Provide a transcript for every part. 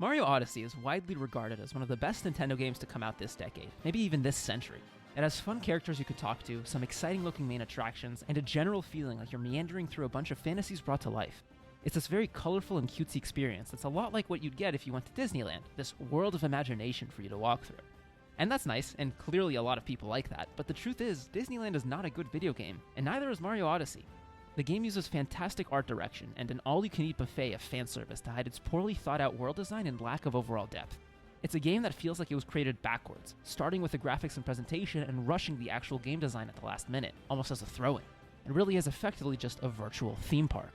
Mario Odyssey is widely regarded as one of the best Nintendo games to come out this decade, maybe even this century. It has fun characters you could talk to, some exciting looking main attractions, and a general feeling like you're meandering through a bunch of fantasies brought to life. It's this very colorful and cutesy experience that's a lot like what you'd get if you went to Disneyland, this world of imagination for you to walk through. And that's nice, and clearly a lot of people like that, but the truth is, Disneyland is not a good video game, and neither is Mario Odyssey. The game uses fantastic art direction and an all-you-can-eat buffet of fan service to hide its poorly thought-out world design and lack of overall depth. It's a game that feels like it was created backwards, starting with the graphics and presentation and rushing the actual game design at the last minute, almost as a throw-in. It really is effectively just a virtual theme park.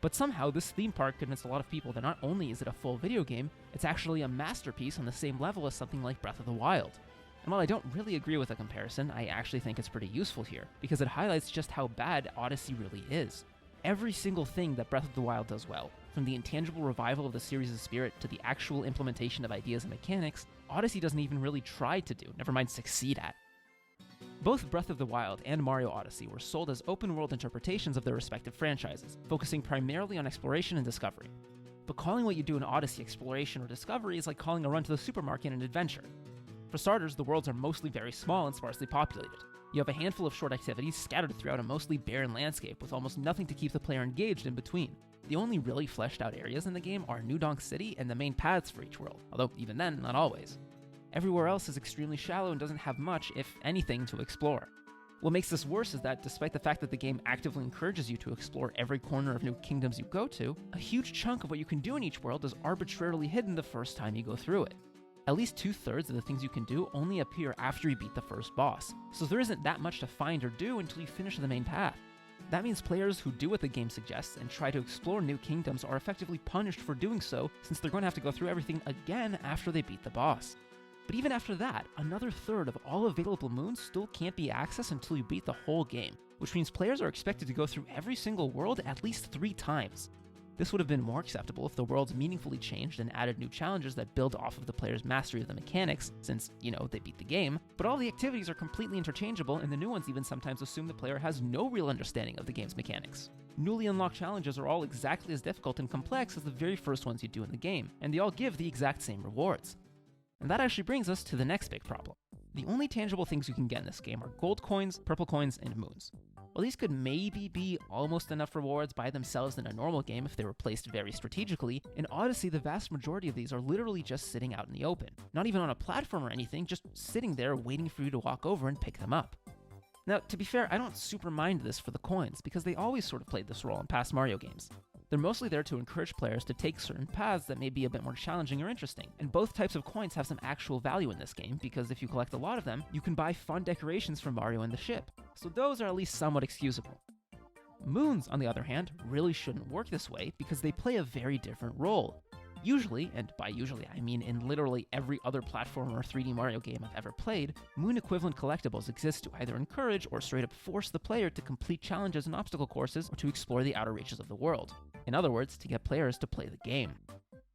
But somehow, this theme park convinced a lot of people that not only is it a full video game, it's actually a masterpiece on the same level as something like Breath of the Wild. And while I don't really agree with the comparison, I actually think it's pretty useful here, because it highlights just how bad Odyssey really is. Every single thing that Breath of the Wild does well, from the intangible revival of the series' spirit to the actual implementation of ideas and mechanics, Odyssey doesn't even really try to do, never mind succeed at. Both Breath of the Wild and Mario Odyssey were sold as open-world interpretations of their respective franchises, focusing primarily on exploration and discovery. But calling what you do in Odyssey exploration or discovery is like calling a run to the supermarket an adventure. For starters, the worlds are mostly very small and sparsely populated. You have a handful of short activities scattered throughout a mostly barren landscape with almost nothing to keep the player engaged in between. The only really fleshed out areas in the game are New Donk City and the main paths for each world, although even then, not always. Everywhere else is extremely shallow and doesn't have much, if anything, to explore. What makes this worse is that despite the fact that the game actively encourages you to explore every corner of new kingdoms you go to, a huge chunk of what you can do in each world is arbitrarily hidden the first time you go through it. At least 2/3 of the things you can do only appear after you beat the first boss, so there isn't that much to find or do until you finish the main path. That means players who do what the game suggests and try to explore new kingdoms are effectively punished for doing so, since they're going to have to go through everything again after they beat the boss. But even after that, another third of all available moons still can't be accessed until you beat the whole game, which means players are expected to go through every single world at least 3 times. This would have been more acceptable if the worlds meaningfully changed and added new challenges that build off of the player's mastery of the mechanics, since, they beat the game, but all the activities are completely interchangeable and the new ones even sometimes assume the player has no real understanding of the game's mechanics. Newly unlocked challenges are all exactly as difficult and complex as the very first ones you do in the game, and they all give the exact same rewards. And that actually brings us to the next big problem. The only tangible things you can get in this game are gold coins, purple coins, and moons. While these could maybe be almost enough rewards by themselves in a normal game if they were placed very strategically, in Odyssey the vast majority of these are literally just sitting out in the open. Not even on a platform or anything, just sitting there waiting for you to walk over and pick them up. Now, to be fair, I don't super mind this for the coins, because they always sort of played this role in past Mario games. They're mostly there to encourage players to take certain paths that may be a bit more challenging or interesting, and both types of coins have some actual value in this game, because if you collect a lot of them, you can buy fun decorations for Mario and the ship, so those are at least somewhat excusable. Moons, on the other hand, really shouldn't work this way, because they play a very different role. Usually, and by usually I mean in literally every other platformer or 3D Mario game I've ever played, moon-equivalent collectibles exist to either encourage or straight up force the player to complete challenges and obstacle courses or to explore the outer reaches of the world. In other words, to get players to play the game.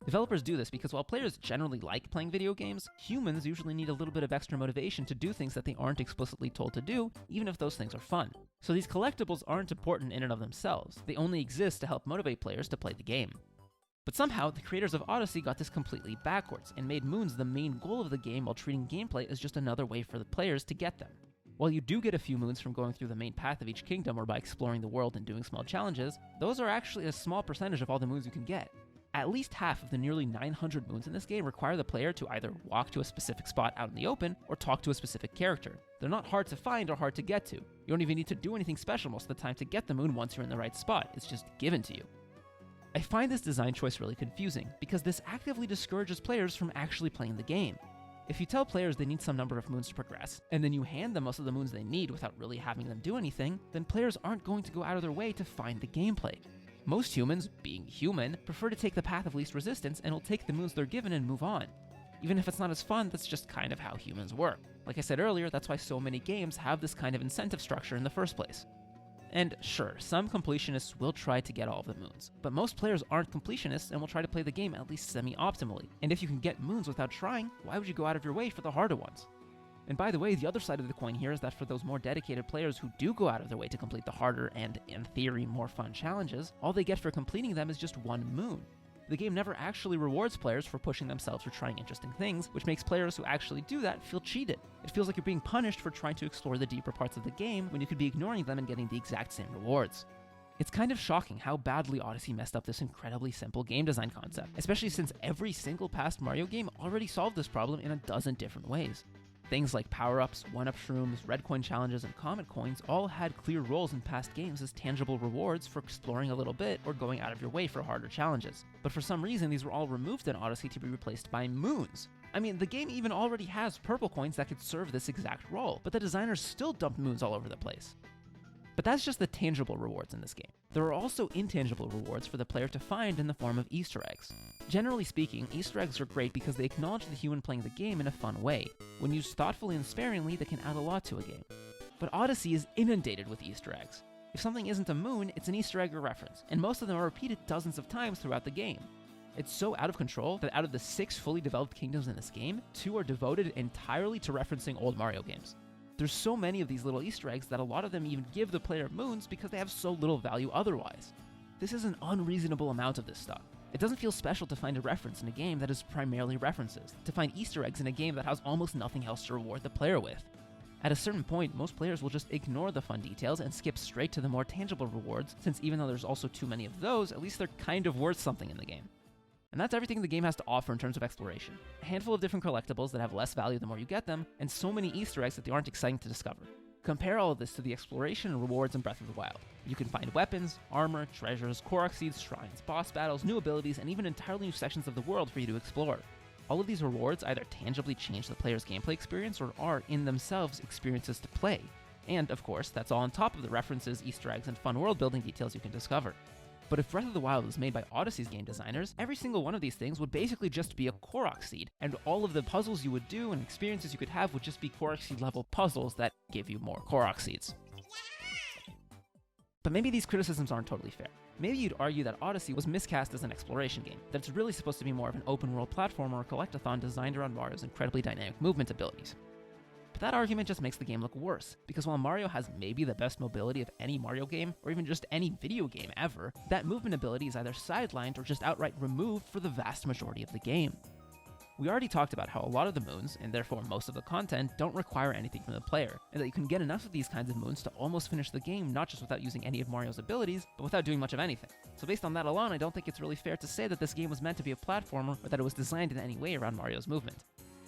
Developers do this because while players generally like playing video games, humans usually need a little bit of extra motivation to do things that they aren't explicitly told to do, even if those things are fun. So these collectibles aren't important in and of themselves, they only exist to help motivate players to play the game. But somehow, the creators of Odyssey got this completely backwards, and made moons the main goal of the game while treating gameplay as just another way for the players to get them. While you do get a few moons from going through the main path of each kingdom or by exploring the world and doing small challenges, those are actually a small percentage of all the moons you can get. At least half of the nearly 900 moons in this game require the player to either walk to a specific spot out in the open or talk to a specific character. They're not hard to find or hard to get to. You don't even need to do anything special most of the time to get the moon once you're in the right spot, it's just given to you. I find this design choice really confusing, because this actively discourages players from actually playing the game. If you tell players they need some number of moons to progress, and then you hand them most of the moons they need without really having them do anything, then players aren't going to go out of their way to find the gameplay. Most humans, being human, prefer to take the path of least resistance and will take the moons they're given and move on. Even if it's not as fun, that's just kind of how humans work. Like I said earlier, that's why so many games have this kind of incentive structure in the first place. And sure, some completionists will try to get all of the moons, but most players aren't completionists and will try to play the game at least semi-optimally. And if you can get moons without trying, why would you go out of your way for the harder ones? And by the way, the other side of the coin here is that for those more dedicated players who do go out of their way to complete the harder and, in theory, more fun challenges, all they get for completing them is just 1 moon. The game never actually rewards players for pushing themselves or trying interesting things, which makes players who actually do that feel cheated. It feels like you're being punished for trying to explore the deeper parts of the game when you could be ignoring them and getting the exact same rewards. It's kind of shocking how badly Odyssey messed up this incredibly simple game design concept, especially since every single past Mario game already solved this problem in a dozen different ways. Things like power-ups, one-up shrooms, red coin challenges, and comet coins all had clear roles in past games as tangible rewards for exploring a little bit or going out of your way for harder challenges. But for some reason, these were all removed in Odyssey to be replaced by moons. I mean, the game even already has purple coins that could serve this exact role, but the designers still dumped moons all over the place. But that's just the tangible rewards in this game. There are also intangible rewards for the player to find in the form of Easter eggs. Generally speaking, Easter eggs are great because they acknowledge the human playing the game in a fun way. When used thoughtfully and sparingly, they can add a lot to a game. But Odyssey is inundated with Easter eggs. If something isn't a moon, it's an Easter egg or reference, and most of them are repeated dozens of times throughout the game. It's so out of control that out of the 6 fully developed kingdoms in this game, 2 are devoted entirely to referencing old Mario games. There's so many of these little Easter eggs that a lot of them even give the player moons because they have so little value otherwise. This is an unreasonable amount of this stuff. It doesn't feel special to find a reference in a game that is primarily references, to find Easter eggs in a game that has almost nothing else to reward the player with. At a certain point, most players will just ignore the fun details and skip straight to the more tangible rewards, since even though there's also too many of those, at least they're kind of worth something in the game. And that's everything the game has to offer in terms of exploration. A handful of different collectibles that have less value the more you get them, and so many Easter eggs that they aren't exciting to discover. Compare all of this to the exploration and rewards in Breath of the Wild. You can find weapons, armor, treasures, Korok seeds, shrines, boss battles, new abilities, and even entirely new sections of the world for you to explore. All of these rewards either tangibly change the player's gameplay experience or are, in themselves, experiences to play. And, of course, that's all on top of the references, Easter eggs, and fun world-building details you can discover. But if Breath of the Wild was made by Odyssey's game designers, every single one of these things would basically just be a Korok seed, and all of the puzzles you would do and experiences you could have would just be Korok seed level puzzles that give you more Korok seeds. But maybe these criticisms aren't totally fair. Maybe you'd argue that Odyssey was miscast as an exploration game, that it's really supposed to be more of an open world platformer or collectathon designed around Mario's incredibly dynamic movement abilities. But that argument just makes the game look worse, because while Mario has maybe the best mobility of any Mario game, or even just any video game ever, that movement ability is either sidelined or just outright removed for the vast majority of the game. We already talked about how a lot of the moons, and therefore most of the content, don't require anything from the player, and that you can get enough of these kinds of moons to almost finish the game not just without using any of Mario's abilities, but without doing much of anything. So based on that alone, I don't think it's really fair to say that this game was meant to be a platformer or that it was designed in any way around Mario's movement.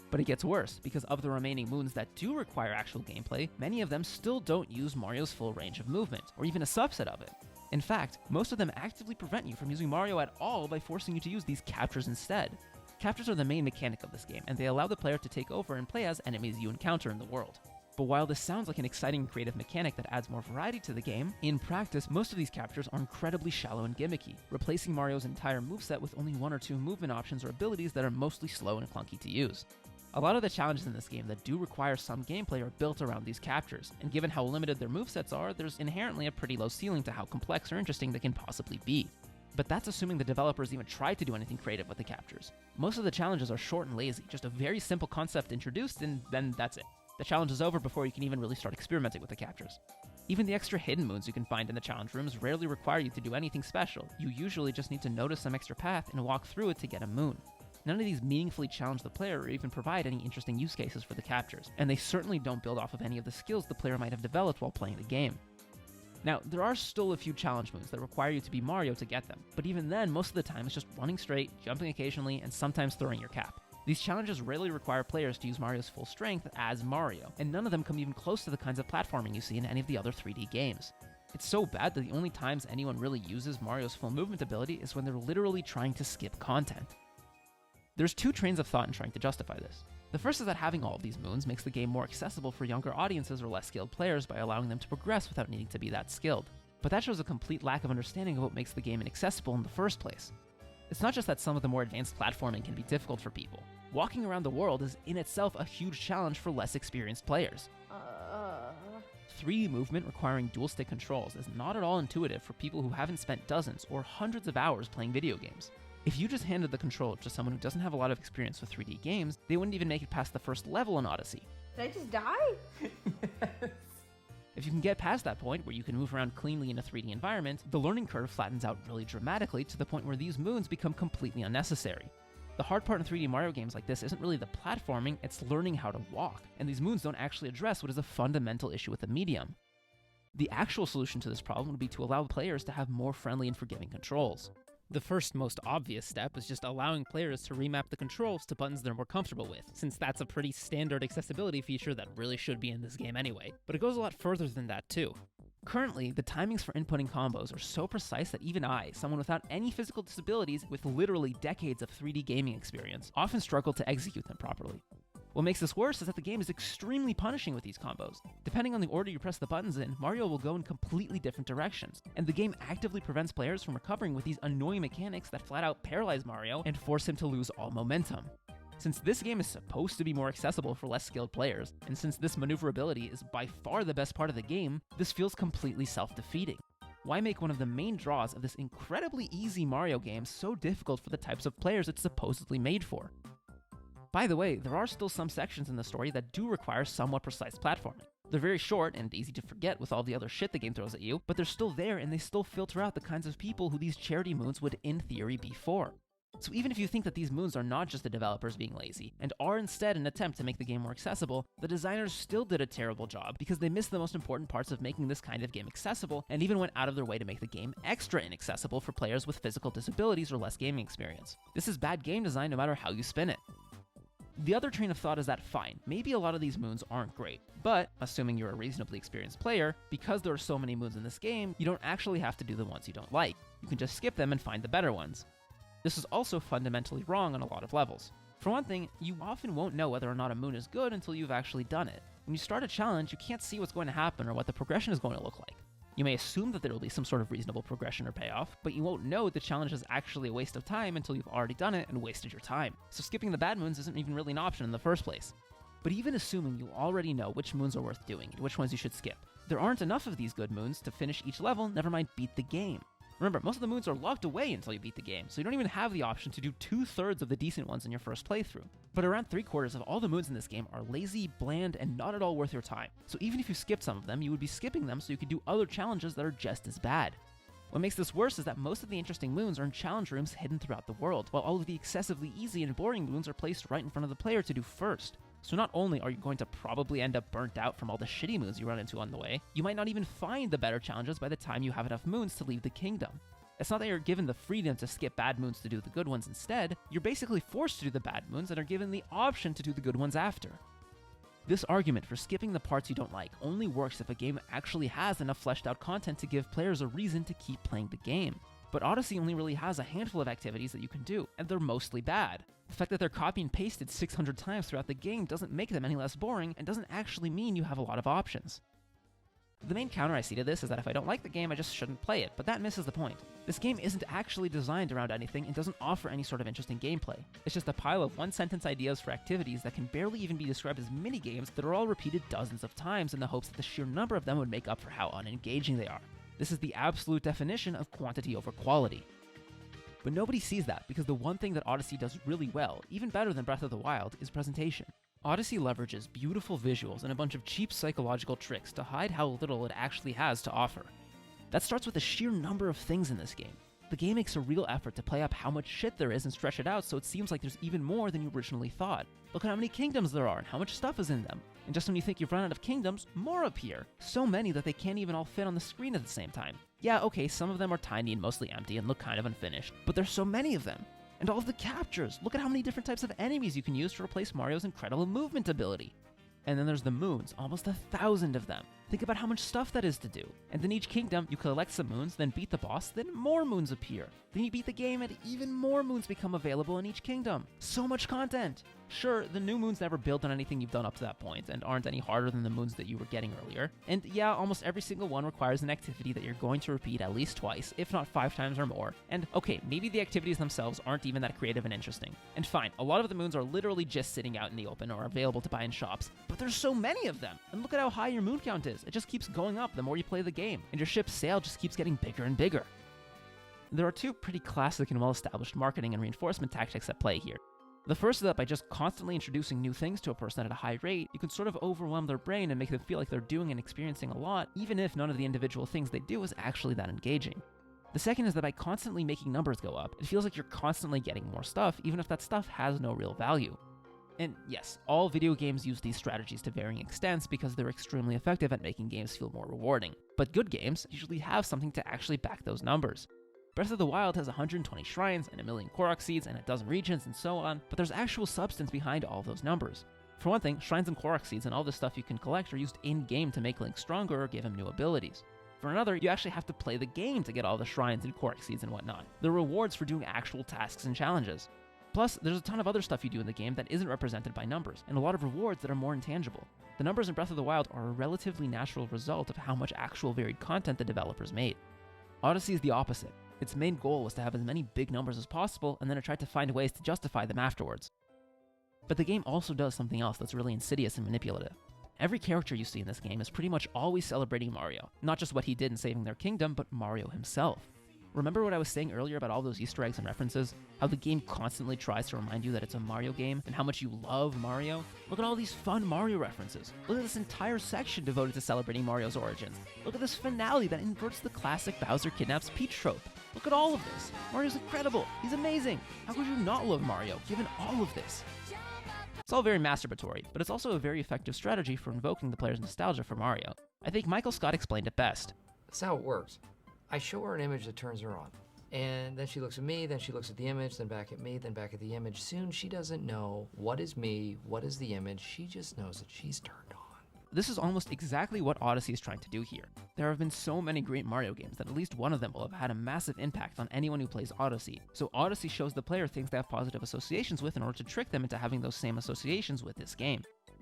But it gets worse, because of the remaining moons that do require actual gameplay, many of them still don't use Mario's full range of movement, or even a subset of it. In fact, most of them actively prevent you from using Mario at all by forcing you to use these captures instead. Captures are the main mechanic of this game, and they allow the player to take over and play as enemies you encounter in the world. But while this sounds like an exciting and creative mechanic that adds more variety to the game, in practice, most of these captures are incredibly shallow and gimmicky, replacing Mario's entire moveset with only 1 or 2 movement options or abilities that are mostly slow and clunky to use. A lot of the challenges in this game that do require some gameplay are built around these captures, and given how limited their movesets are, there's inherently a pretty low ceiling to how complex or interesting they can possibly be. But that's assuming the developers even tried to do anything creative with the captures. Most of the challenges are short and lazy, just a very simple concept introduced and then that's it. The challenge is over before you can even really start experimenting with the captures. Even the extra hidden moons you can find in the challenge rooms rarely require you to do anything special. You usually just need to notice some extra path and walk through it to get a moon. None of these meaningfully challenge the player or even provide any interesting use cases for the captures, and they certainly don't build off of any of the skills the player might have developed while playing the game. Now, there are still a few challenge moves that require you to be Mario to get them, but even then, most of the time it's just running straight, jumping occasionally, and sometimes throwing your cap. These challenges rarely require players to use Mario's full strength as Mario, and none of them come even close to the kinds of platforming you see in any of the other 3D games. It's so bad that the only times anyone really uses Mario's full movement ability is when they're literally trying to skip content. There's 2 trains of thought in trying to justify this. The first is that having all of these moons makes the game more accessible for younger audiences or less skilled players by allowing them to progress without needing to be that skilled. But that shows a complete lack of understanding of what makes the game inaccessible in the first place. It's not just that some of the more advanced platforming can be difficult for people. Walking around the world is in itself a huge challenge for less experienced players. 3D movement requiring dual-stick controls is not at all intuitive for people who haven't spent dozens or hundreds of hours playing video games. If you just handed the controller to someone who doesn't have a lot of experience with 3D games, they wouldn't even make it past the first level in Odyssey. Did I just die? If you can get past that point where you can move around cleanly in a 3D environment, the learning curve flattens out really dramatically to the point where these moons become completely unnecessary. The hard part in 3D Mario games like this isn't really the platforming, it's learning how to walk, and these moons don't actually address what is a fundamental issue with the medium. The actual solution to this problem would be to allow players to have more friendly and forgiving controls. The first, most obvious step is just allowing players to remap the controls to buttons they're more comfortable with, since that's a pretty standard accessibility feature that really should be in this game anyway. But it goes a lot further than that too. Currently, the timings for inputting combos are so precise that even I, someone without any physical disabilities with literally decades of 3D gaming experience, often struggle to execute them properly. What makes this worse is that the game is extremely punishing with these combos. Depending on the order you press the buttons in, Mario will go in completely different directions, and the game actively prevents players from recovering with these annoying mechanics that flat out paralyze Mario and force him to lose all momentum. Since this game is supposed to be more accessible for less skilled players, and since this maneuverability is by far the best part of the game, this feels completely self-defeating. Why make one of the main draws of this incredibly easy Mario game so difficult for the types of players it's supposedly made for? By the way, there are still some sections in the story that do require somewhat precise platforming. They're very short and easy to forget with all the other shit the game throws at you, but they're still there and they still filter out the kinds of people who these charity moons would in theory be for. So even if you think that these moons are not just the developers being lazy, and are instead an attempt to make the game more accessible, the designers still did a terrible job because they missed the most important parts of making this kind of game accessible, and even went out of their way to make the game extra inaccessible for players with physical disabilities or less gaming experience. This is bad game design no matter how you spin it. The other train of thought is that fine, maybe a lot of these moons aren't great, but, assuming you're a reasonably experienced player, because there are so many moons in this game, you don't actually have to do the ones you don't like. You can just skip them and find the better ones. This is also fundamentally wrong on a lot of levels. For one thing, you often won't know whether or not a moon is good until you've actually done it. When you start a challenge, you can't see what's going to happen or what the progression is going to look like. You may assume that there will be some sort of reasonable progression or payoff, but you won't know the challenge is actually a waste of time until you've already done it and wasted your time. So skipping the bad moons isn't even really an option in the first place. But even assuming you already know which moons are worth doing and which ones you should skip, there aren't enough of these good moons to finish each level, never mind beat the game. Remember, most of the moons are locked away until you beat the game, so you don't even have the option to do 2/3 of the decent ones in your first playthrough. But around 3/4 of all the moons in this game are lazy, bland, and not at all worth your time. So even if you skipped some of them, you would be skipping them so you could do other challenges that are just as bad. What makes this worse is that most of the interesting moons are in challenge rooms hidden throughout the world, while all of the excessively easy and boring moons are placed right in front of the player to do first. So not only are you going to probably end up burnt out from all the shitty moons you run into on the way, you might not even find the better challenges by the time you have enough moons to leave the kingdom. It's not that you're given the freedom to skip bad moons to do the good ones instead, you're basically forced to do the bad moons and are given the option to do the good ones after. This argument for skipping the parts you don't like only works if a game actually has enough fleshed out content to give players a reason to keep playing the game. But Odyssey only really has a handful of activities that you can do, and they're mostly bad. The fact that they're copy and pasted 600 times throughout the game doesn't make them any less boring, and doesn't actually mean you have a lot of options. The main counter I see to this is that if I don't like the game, I just shouldn't play it, but that misses the point. This game isn't actually designed around anything and doesn't offer any sort of interesting gameplay. It's just a pile of one-sentence ideas for activities that can barely even be described as mini-games that are all repeated dozens of times in the hopes that the sheer number of them would make up for how unengaging they are. This is the absolute definition of quantity over quality. But nobody sees that because the one thing that Odyssey does really well, even better than Breath of the Wild, is presentation. Odyssey leverages beautiful visuals and a bunch of cheap psychological tricks to hide how little it actually has to offer. That starts with the sheer number of things in this game. The game makes a real effort to play up how much shit there is and stretch it out so it seems like there's even more than you originally thought. Look at how many kingdoms there are and how much stuff is in them. And just when you think you've run out of kingdoms, more appear. So many that they can't even all fit on the screen at the same time. Yeah, okay, some of them are tiny and mostly empty and look kind of unfinished, but there's so many of them. And all of the captures! Look at how many different types of enemies you can use to replace Mario's incredible movement ability. And then there's the moons, almost 1,000 of them. Think about how much stuff that is to do. And in each kingdom, you collect some moons, then beat the boss, then more moons appear. Then you beat the game and even more moons become available in each kingdom. So much content! Sure, the new moons never build on anything you've done up to that point, and aren't any harder than the moons that you were getting earlier. And yeah, almost every single one requires an activity that you're going to repeat at least twice, if not 5 times or more. And okay, maybe the activities themselves aren't even that creative and interesting. And fine, a lot of the moons are literally just sitting out in the open or available to buy in shops, but there's so many of them! And look at how high your moon count is. It just keeps going up the more you play the game, and your ship's sail just keeps getting bigger and bigger. There are two pretty classic and well-established marketing and reinforcement tactics at play here. The first is that by just constantly introducing new things to a person at a high rate, you can sort of overwhelm their brain and make them feel like they're doing and experiencing a lot, even if none of the individual things they do is actually that engaging. The second is that by constantly making numbers go up, it feels like you're constantly getting more stuff, even if that stuff has no real value. And yes, all video games use these strategies to varying extents because they're extremely effective at making games feel more rewarding. But good games usually have something to actually back those numbers. Breath of the Wild has 120 shrines and 1,000,000 Korok seeds and a dozen regions and so on, but there's actual substance behind all those numbers. For one thing, shrines and Korok seeds and all this stuff you can collect are used in-game to make Link stronger or give him new abilities. For another, you actually have to play the game to get all the shrines and Korok seeds and whatnot. They're rewards for doing actual tasks and challenges. Plus, there's a ton of other stuff you do in the game that isn't represented by numbers, and a lot of rewards that are more intangible. The numbers in Breath of the Wild are a relatively natural result of how much actual varied content the developers made. Odyssey is the opposite. Its main goal was to have as many big numbers as possible, and then it tried to find ways to justify them afterwards. But the game also does something else that's really insidious and manipulative. Every character you see in this game is pretty much always celebrating Mario, not just what he did in saving their kingdom, but Mario himself. Remember what I was saying earlier about all those Easter eggs and references? How the game constantly tries to remind you that it's a Mario game and how much you love Mario? Look at all these fun Mario references. Look at this entire section devoted to celebrating Mario's origins. Look at this finale that inverts the classic Bowser kidnaps Peach trope. Look at all of this. Mario's incredible. He's amazing. How could you not love Mario, given all of this? It's all very masturbatory, but it's also a very effective strategy for invoking the player's nostalgia for Mario. I think Michael Scott explained it best. That's how it works. I show her an image that turns her on. And then she looks at me, then she looks at the image, then back at me, then back at the image. Soon she doesn't know what is me, what is the image. She just knows that she's turned on. This is almost exactly what Odyssey is trying to do here. There have been so many great Mario games that at least one of them will have had a massive impact on anyone who plays Odyssey. So Odyssey shows the player things they have positive associations with in order to trick them into having those same associations with this game.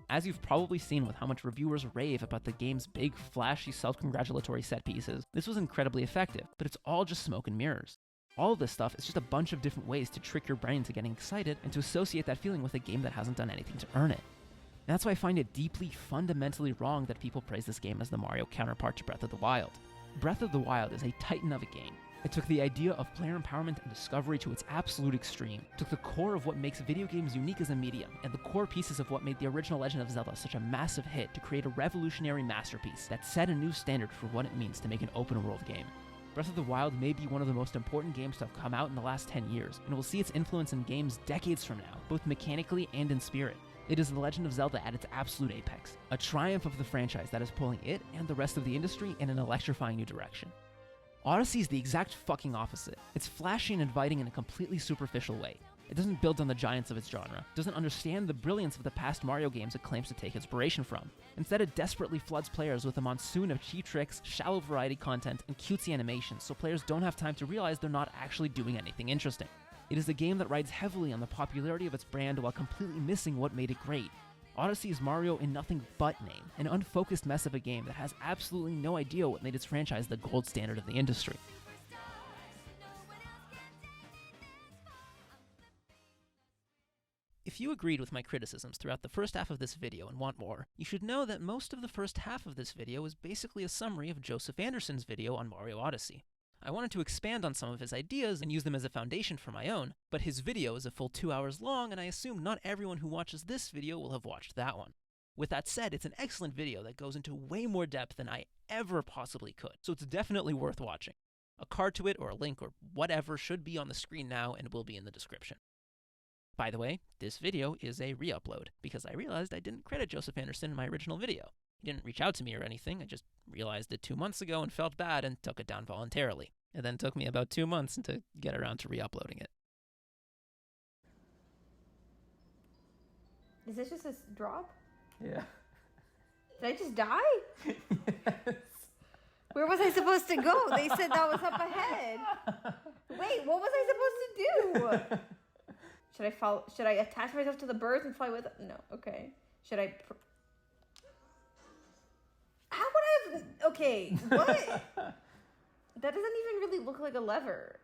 As you've probably seen with how much reviewers rave about the game's big, flashy, self-congratulatory set pieces, this was incredibly effective, but it's all just smoke and mirrors. All of this stuff is just a bunch of different ways to trick your brain into getting excited and to associate that feeling with a game that hasn't done anything to earn it. And that's why I find it deeply, fundamentally wrong that people praise this game as the Mario counterpart to Breath of the Wild. Breath of the Wild is a titan of a game. It took the idea of player empowerment and discovery to its absolute extreme. It took the core of what makes video games unique as a medium, and the core pieces of what made the original Legend of Zelda such a massive hit to create a revolutionary masterpiece that set a new standard for what it means to make an open-world game. Breath of the Wild may be one of the most important games to have come out in the last 10 years, and will see its influence in games decades from now, both mechanically and in spirit. It is The Legend of Zelda at its absolute apex, a triumph of the franchise that is pulling it and the rest of the industry in an electrifying new direction. Odyssey is the exact fucking opposite. It's flashy and inviting in a completely superficial way. It doesn't build on the giants of its genre, doesn't understand the brilliance of the past Mario games it claims to take inspiration from. Instead, it desperately floods players with a monsoon of cheap tricks, shallow variety content, and cutesy animations so players don't have time to realize they're not actually doing anything interesting. It is a game that rides heavily on the popularity of its brand while completely missing what made it great. Odyssey is Mario in nothing but name, an unfocused mess of a game that has absolutely no idea what made its franchise the gold standard of the industry. If you agreed with my criticisms throughout the first half of this video and want more, you should know that most of the first half of this video is basically a summary of Joseph Anderson's video on Mario Odyssey. I wanted to expand on some of his ideas and use them as a foundation for my own, but his video is a full 2 hours long, and I assume not everyone who watches this video will have watched that one. With that said, it's an excellent video that goes into way more depth than I ever possibly could, so it's definitely worth watching. A card to it or a link or whatever should be on the screen now and will be in the description. By the way, this video is a re-upload, because I realized I didn't credit Joseph Anderson in my original video. He didn't reach out to me or anything, I just realized it 2 months ago and felt bad and took it down voluntarily. It then took me about 2 months to get around to re-uploading it. Is this just a drop? Yeah. Did I just die? Yes. Where was I supposed to go? They said that was up ahead. Wait, what was I supposed to do? Should I attach myself to the birds and fly with them? No, okay. Should I... How would I have... Okay, what? That doesn't even really look like a lever.